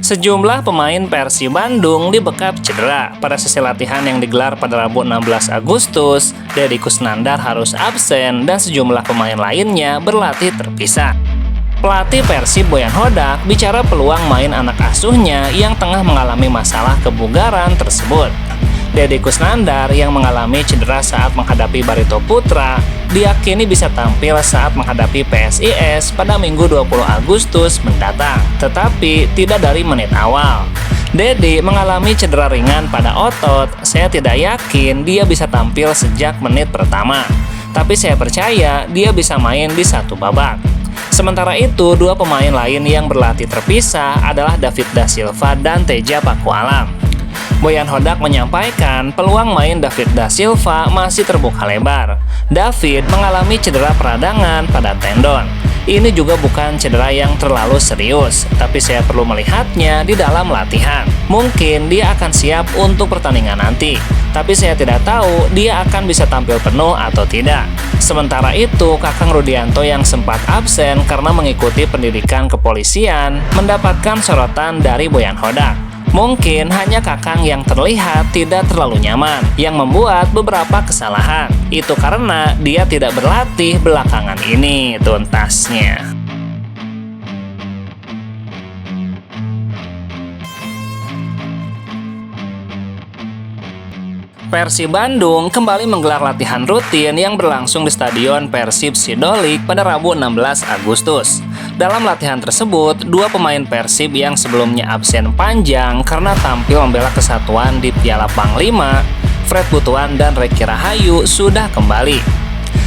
Sejumlah pemain Persib Bandung dibekap cedera pada sesi latihan yang digelar pada Rabu 16 Agustus. Deddy Kusnandar harus absen dan sejumlah pemain lainnya berlatih terpisah. Pelatih Persib Boyan Hodak bicara peluang main anak asuhnya yang tengah mengalami masalah kebugaran tersebut. Deddy Kusnandar yang mengalami cedera saat menghadapi Barito Putra diyakini bisa tampil saat menghadapi PSIS pada Minggu 20 Agustus mendatang, tetapi tidak dari menit awal. Deddy mengalami cedera ringan pada otot, saya tidak yakin dia bisa tampil sejak menit pertama, tapi saya percaya dia bisa main di satu babak. Sementara itu, dua pemain lain yang berlatih terpisah adalah David Da Silva dan Teja Pakualam. Boyan Hodak menyampaikan peluang main David Da Silva masih terbuka lebar. David mengalami cedera peradangan pada tendon. Ini juga bukan cedera yang terlalu serius, tapi saya perlu melihatnya di dalam latihan. Mungkin dia akan siap untuk pertandingan nanti, tapi saya tidak tahu dia akan bisa tampil penuh atau tidak. Sementara itu, Kakang Rudianto yang sempat absen karena mengikuti pendidikan kepolisian mendapatkan sorotan dari Boyan Hodak. Mungkin hanya Kakang yang terlihat tidak terlalu nyaman, yang membuat beberapa kesalahan. Itu karena dia tidak berlatih belakangan ini, tuntasnya. Persib Bandung kembali menggelar latihan rutin yang berlangsung di Stadion Persib Sidolik pada Rabu 16 Agustus. Dalam latihan tersebut, dua pemain Persib yang sebelumnya absen panjang karena tampil membela kesatuan di Piala Panglima, Fred Butuan dan Reky Rahayu sudah kembali.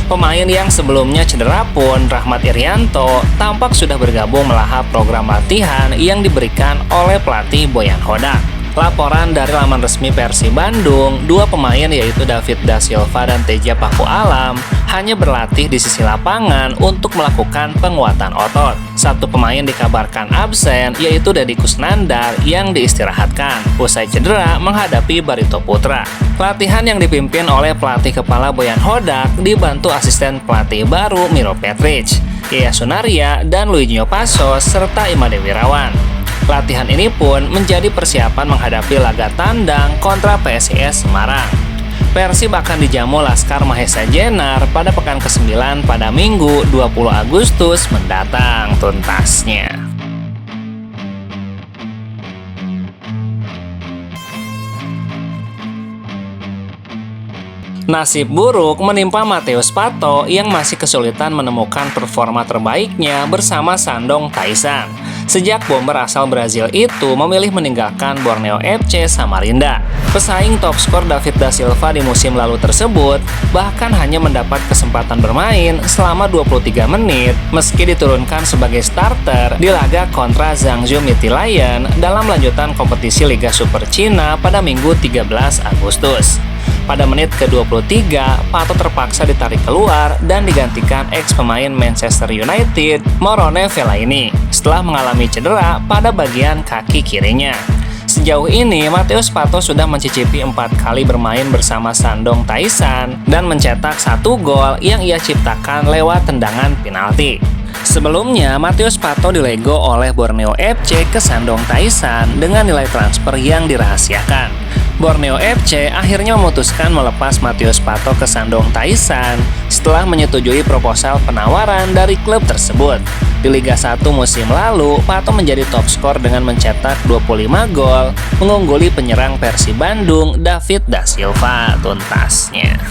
Pemain yang sebelumnya cedera pun, Rahmat Irianto, tampak sudah bergabung melahap program latihan yang diberikan oleh pelatih Boyan Hodak. Laporan dari laman resmi Persib Bandung, dua pemain yaitu David Da Silva dan Teja Pakualam hanya berlatih di sisi lapangan untuk melakukan penguatan otot. Satu pemain dikabarkan absen yaitu Deddy Kusnandar yang diistirahatkan usai cedera menghadapi Barito Putra. Latihan yang dipimpin oleh pelatih kepala Boyan Hodak dibantu asisten pelatih baru Miro Petric, Yaya Sunaria, dan Luizinho Passos serta Imade Wirawan. Latihan ini pun menjadi persiapan menghadapi laga tandang kontra PSIS Semarang. Persib akan dijamu Laskar Mahesa Jenar pada pekan ke-9 pada Minggu 20 Agustus mendatang, tuntasnya. Nasib buruk menimpa Matheus Pato yang masih kesulitan menemukan performa terbaiknya bersama Shandong Taisan. Sejak bomber asal Brazil itu memilih meninggalkan Borneo FC Samarinda. Pesaing top skor David Da Silva di musim lalu tersebut bahkan hanya mendapat kesempatan bermain selama 23 menit meski diturunkan sebagai starter di laga kontra Zhangzhou Mighty Lion dalam lanjutan kompetisi Liga Super Cina pada Minggu 13 Agustus. Pada menit ke-23, Pato terpaksa ditarik keluar dan digantikan ex-pemain Manchester United, Morone Fellaini, setelah mengalami cedera pada bagian kaki kirinya. Sejauh ini, Matheus Pato sudah mencicipi 4 kali bermain bersama Shandong Taisan dan mencetak 1 gol yang ia ciptakan lewat tendangan penalti. Sebelumnya, Matheus Pato dilego oleh Borneo FC ke Shandong Taisan dengan nilai transfer yang dirahasiakan. Borneo FC akhirnya memutuskan melepas Matheus Pato ke Shandong Taisan setelah menyetujui proposal penawaran dari klub tersebut. Di Liga 1 musim lalu, Pato menjadi top skor dengan mencetak 25 gol, mengungguli penyerang Persib Bandung David Da Silva, tuntasnya.